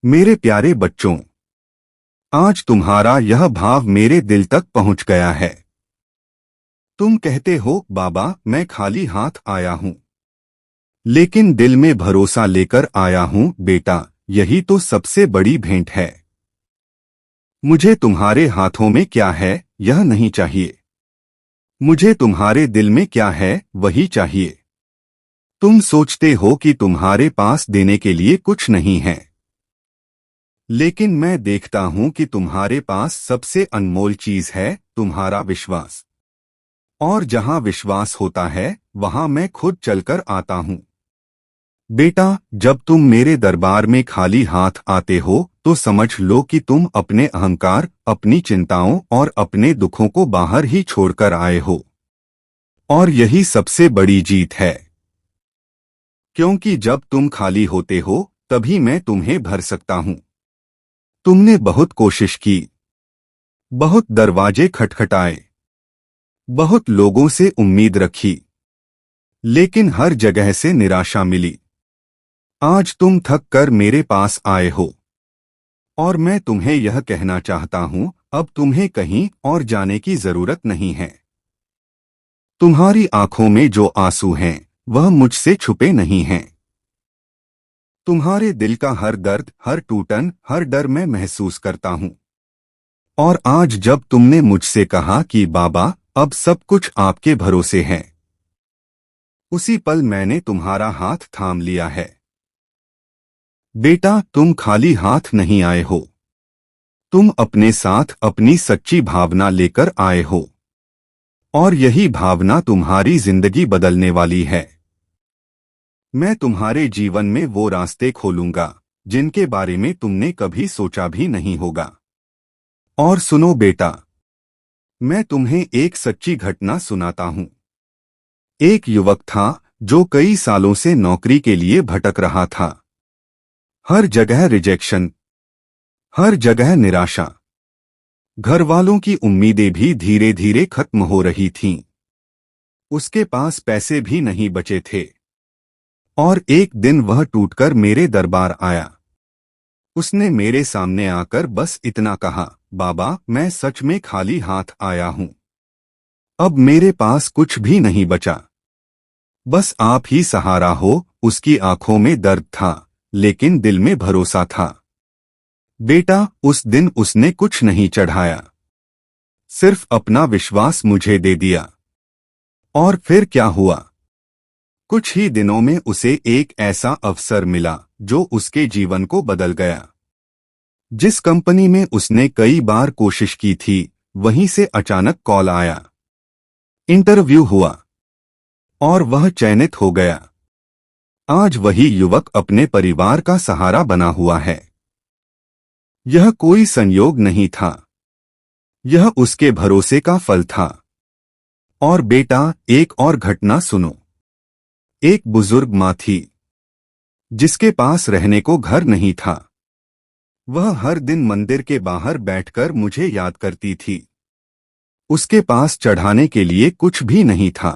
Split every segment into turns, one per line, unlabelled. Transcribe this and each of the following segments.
मेरे प्यारे बच्चों, आज तुम्हारा यह भाव मेरे दिल तक पहुंच गया है। तुम कहते हो बाबा मैं खाली हाथ आया हूं, लेकिन दिल में भरोसा लेकर आया हूं। बेटा, यही तो सबसे बड़ी भेंट है। मुझे तुम्हारे हाथों में क्या है यह नहीं चाहिए, मुझे तुम्हारे दिल में क्या है वही चाहिए। तुम सोचते हो कि तुम्हारे पास देने के लिए कुछ नहीं है, लेकिन मैं देखता हूं कि तुम्हारे पास सबसे अनमोल चीज है, तुम्हारा विश्वास। और जहां विश्वास होता है वहां मैं खुद चलकर आता हूं। बेटा, जब तुम मेरे दरबार में खाली हाथ आते हो तो समझ लो कि तुम अपने अहंकार, अपनी चिंताओं और अपने दुखों को बाहर ही छोड़कर आए हो। और यही सबसे बड़ी जीत है, क्योंकि जब तुम खाली होते हो तभी मैं तुम्हें भर सकता हूं। तुमने बहुत कोशिश की, बहुत दरवाजे खटखटाए, बहुत लोगों से उम्मीद रखी, लेकिन हर जगह से निराशा मिली। आज तुम थक कर मेरे पास आए हो, और मैं तुम्हें यह कहना चाहता हूं, अब तुम्हें कहीं और जाने की जरूरत नहीं है। तुम्हारी आंखों में जो आंसू हैं वह मुझसे छुपे नहीं हैं। तुम्हारे दिल का हर दर्द, हर टूटन, हर डर मैं महसूस करता हूं। और आज जब तुमने मुझसे कहा कि बाबा अब सब कुछ आपके भरोसे है, उसी पल मैंने तुम्हारा हाथ थाम लिया है। बेटा, तुम खाली हाथ नहीं आए हो, तुम अपने साथ अपनी सच्ची भावना लेकर आए हो। और यही भावना तुम्हारी जिंदगी बदलने वाली है। मैं तुम्हारे जीवन में वो रास्ते खोलूंगा जिनके बारे में तुमने कभी सोचा भी नहीं होगा। और सुनो बेटा, मैं तुम्हें एक सच्ची घटना सुनाता हूं। एक युवक था जो कई सालों से नौकरी के लिए भटक रहा था। हर जगह रिजेक्शन, हर जगह निराशा। घर वालों की उम्मीदें भी धीरे धीरे खत्म हो रही थीं। उसके पास पैसे भी नहीं बचे थे। और एक दिन वह टूटकर मेरे दरबार आया। उसने मेरे सामने आकर बस इतना कहा, बाबा मैं सच में खाली हाथ आया हूं। अब मेरे पास कुछ भी नहीं बचा, बस आप ही सहारा हो। उसकी आंखों में दर्द था, लेकिन दिल में भरोसा था। बेटा, उस दिन उसने कुछ नहीं चढ़ाया, सिर्फ अपना विश्वास मुझे दे दिया। और फिर क्या हुआ? कुछ ही दिनों में उसे एक ऐसा अवसर मिला जो उसके जीवन को बदल गया। जिस कंपनी में उसने कई बार कोशिश की थी, वहीं से अचानक कॉल आया। इंटरव्यू हुआ और वह चयनित हो गया। आज वही युवक अपने परिवार का सहारा बना हुआ है। यह कोई संयोग नहीं था, यह उसके भरोसे का फल था। और बेटा, एक और घटना सुनो। एक बुजुर्ग माँ थी जिसके पास रहने को घर नहीं था। वह हर दिन मंदिर के बाहर बैठकर मुझे याद करती थी। उसके पास चढ़ाने के लिए कुछ भी नहीं था।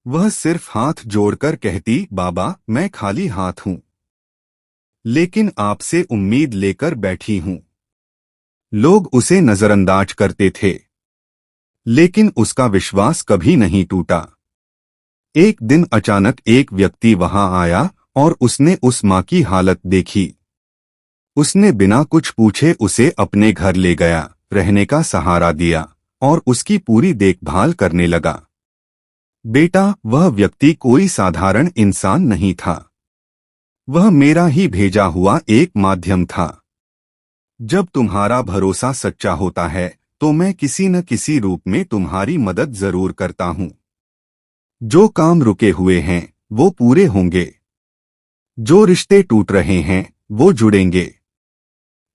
वह सिर्फ हाथ जोड़कर कहती, बाबा मैं खाली हाथ हूं, लेकिन आपसे उम्मीद लेकर बैठी हूं। लोग उसे नजरअंदाज करते थे, लेकिन उसका विश्वास कभी नहीं टूटा। एक दिन अचानक एक व्यक्ति वहां आया और उसने उस माँ की हालत देखी। उसने बिना कुछ पूछे उसे अपने घर ले गया, रहने का सहारा दिया और उसकी पूरी देखभाल करने लगा। बेटा, वह व्यक्ति कोई साधारण इंसान नहीं था, वह मेरा ही भेजा हुआ एक माध्यम था। जब तुम्हारा भरोसा सच्चा होता है तो मैं किसी न किसी रूप में तुम्हारी मदद जरूर करता हूं। जो काम रुके हुए हैं वो पूरे होंगे, जो रिश्ते टूट रहे हैं वो जुड़ेंगे,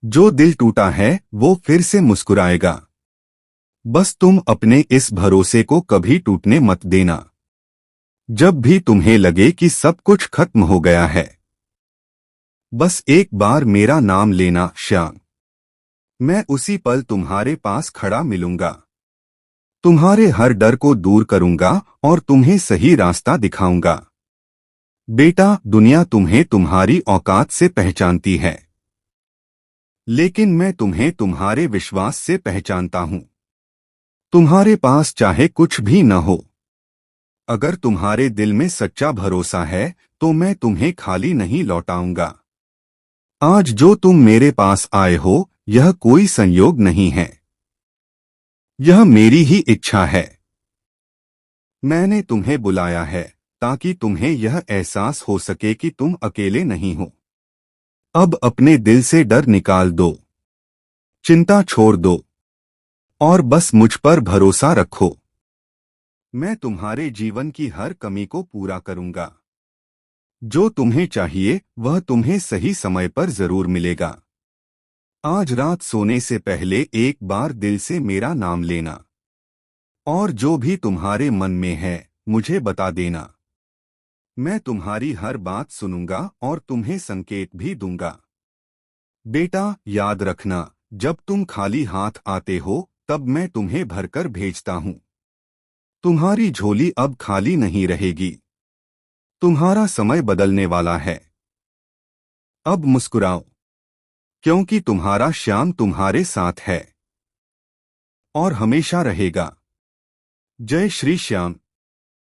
जो दिल टूटा है वो फिर से मुस्कुराएगा। बस तुम अपने इस भरोसे को कभी टूटने मत देना। जब भी तुम्हें लगे कि सब कुछ खत्म हो गया है, बस एक बार मेरा नाम लेना, श्याम। मैं उसी पल तुम्हारे पास खड़ा मिलूंगा, तुम्हारे हर डर को दूर करूंगा और तुम्हें सही रास्ता दिखाऊंगा। बेटा, दुनिया तुम्हें तुम्हारी औकात से पहचानती है, लेकिन मैं तुम्हें तुम्हारे विश्वास से पहचानता हूं। तुम्हारे पास चाहे कुछ भी न हो, अगर तुम्हारे दिल में सच्चा भरोसा है तो मैं तुम्हें खाली नहीं लौटाऊंगा। आज जो तुम मेरे पास आए हो, यह कोई संयोग नहीं है, यह मेरी ही इच्छा है। मैंने तुम्हें बुलाया है ताकि तुम्हें यह एहसास हो सके कि तुम अकेले नहीं हो। अब अपने दिल से डर निकाल दो, चिंता छोड़ दो और बस मुझ पर भरोसा रखो। मैं तुम्हारे जीवन की हर कमी को पूरा करूंगा। जो तुम्हें चाहिए वह तुम्हें सही समय पर जरूर मिलेगा। आज रात सोने से पहले एक बार दिल से मेरा नाम लेना, और जो भी तुम्हारे मन में है मुझे बता देना। मैं तुम्हारी हर बात सुनूंगा और तुम्हें संकेत भी दूंगा। बेटा, याद रखना, जब तुम खाली हाथ आते हो तब मैं तुम्हें भरकर भेजता हूँ। तुम्हारी झोली अब खाली नहीं रहेगी। तुम्हारा समय बदलने वाला है। अब मुस्कुराओ, क्योंकि तुम्हारा श्याम तुम्हारे साथ है और हमेशा रहेगा। जय श्री श्याम।